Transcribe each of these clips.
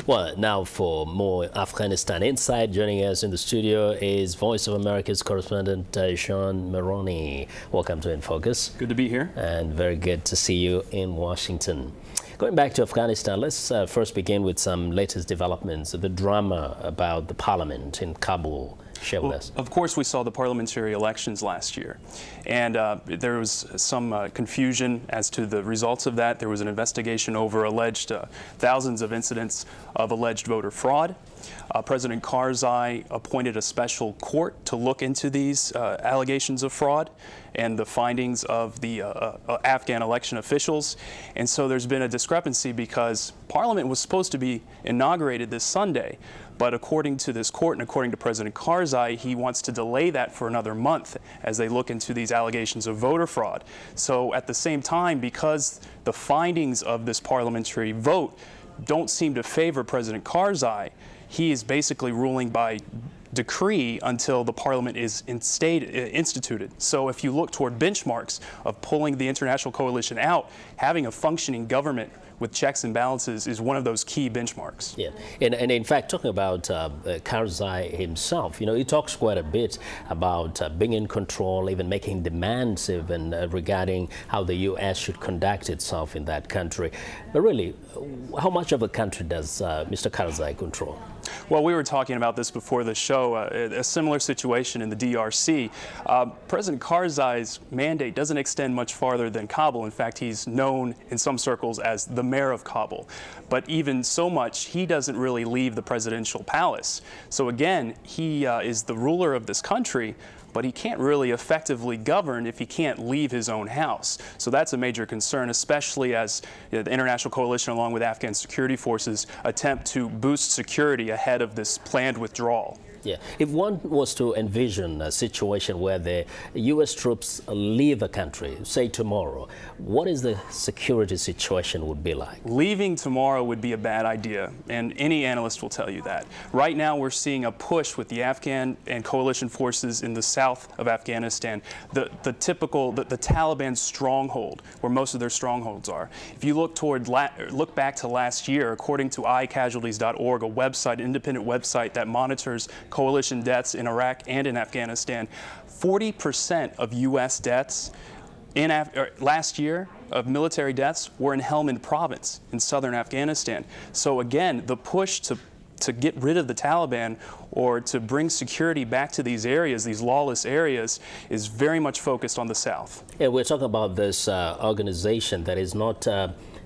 Well, now for more Afghanistan Insight, joining us in the studio is Voice of America's correspondent Sean Maroney. Welcome to In Focus. Good to be here. And very good to see you in Washington. Going back to Afghanistan, let's first begin with some latest developments, the drama about the parliament in Kabul. Share with us. Of course, we saw the parliamentary elections last year, and there was some confusion as to the results of that. There was an investigation over alleged thousands of incidents of alleged voter fraud. President Karzai appointed a special court to look into these allegations of fraud and the findings of the Afghan election officials. And so there's been a discrepancy because Parliament was supposed to be inaugurated this Sunday, but according to this court and according to President Karzai, he wants to delay that for another month as they look into these allegations of voter fraud. So at the same time, because the findings of this parliamentary vote don't seem to favor President Karzai, he is basically ruling by decree until the parliament is instituted. So if you look toward benchmarks of pulling the international coalition out, having a functioning government with checks and balances is one of those key benchmarks. Yeah, and in fact, talking about Karzai himself, he talks quite a bit about being in control, even making demands even regarding how the U.S. should conduct itself in that country. But really, how much of a country does Mr. Karzai control? Well, we were talking about this before the show, a similar situation in the DRC. President Karzai's mandate doesn't extend much farther than Kabul. In fact, he's known in some circles as the mayor of Kabul. But even so much, he doesn't really leave the presidential palace. So again, he is the ruler of this country, but he can't really effectively govern if he can't leave his own house. So that's a major concern, especially as the international coalition, along with Afghan security forces, attempt to boost security ahead of this planned withdrawal. Yeah. If one was to envision a situation where the U.S. troops leave a country, say tomorrow, what is the security situation would be like? Leaving tomorrow would be a bad idea, and any analyst will tell you that. Right now, we're seeing a push with the Afghan and coalition forces in the south of Afghanistan, the Taliban stronghold, where most of their strongholds are. If you look back to last year, according to iCasualties.org, a website, independent website that monitors coalition deaths in Iraq and in Afghanistan, 40% of U.S. deaths last year of military deaths were in Helmand province in southern Afghanistan. So again, the push to get rid of the Taliban or to bring security back to these areas, these lawless areas, is very much focused on the south. Yeah, we're talking about this organization that is not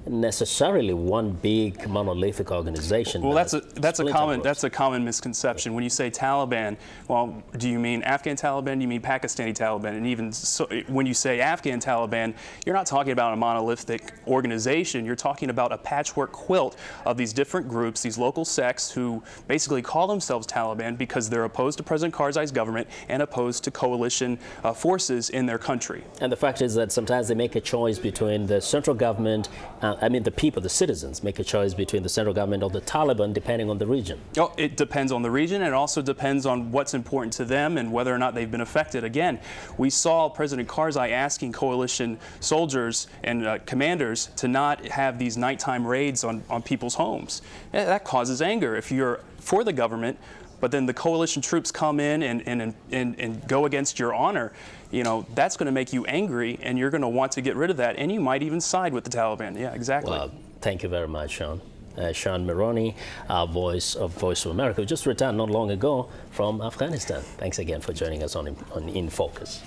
necessarily one big monolithic organization. Well, that's a common misconception. When you say Taliban, well, do you mean Afghan Taliban? Do you mean Pakistani Taliban? And even so, when you say Afghan Taliban, you're not talking about a monolithic organization. You're talking about a patchwork quilt of these different groups, these local sects who basically call themselves Taliban because they're opposed to President Karzai's government and opposed to coalition forces in their country. And the fact is that sometimes they make a choice between the central government, the people, the citizens, make a choice between the central government or the Taliban, depending on the region. Oh, it depends on the region, and it also depends on what's important to them and whether or not they've been affected. Again, we saw President Karzai asking coalition soldiers and commanders to not have these nighttime raids on people's homes. That causes anger if you're for the government, but then the coalition troops come in and go against your honor. That's going to make you angry, and you're going to want to get rid of that, and you might even side with the Taliban. Yeah, exactly. Well, thank you very much, Sean. Sean Maroney, Voice of America, who just returned not long ago from Afghanistan. Thanks again for joining us on In Focus.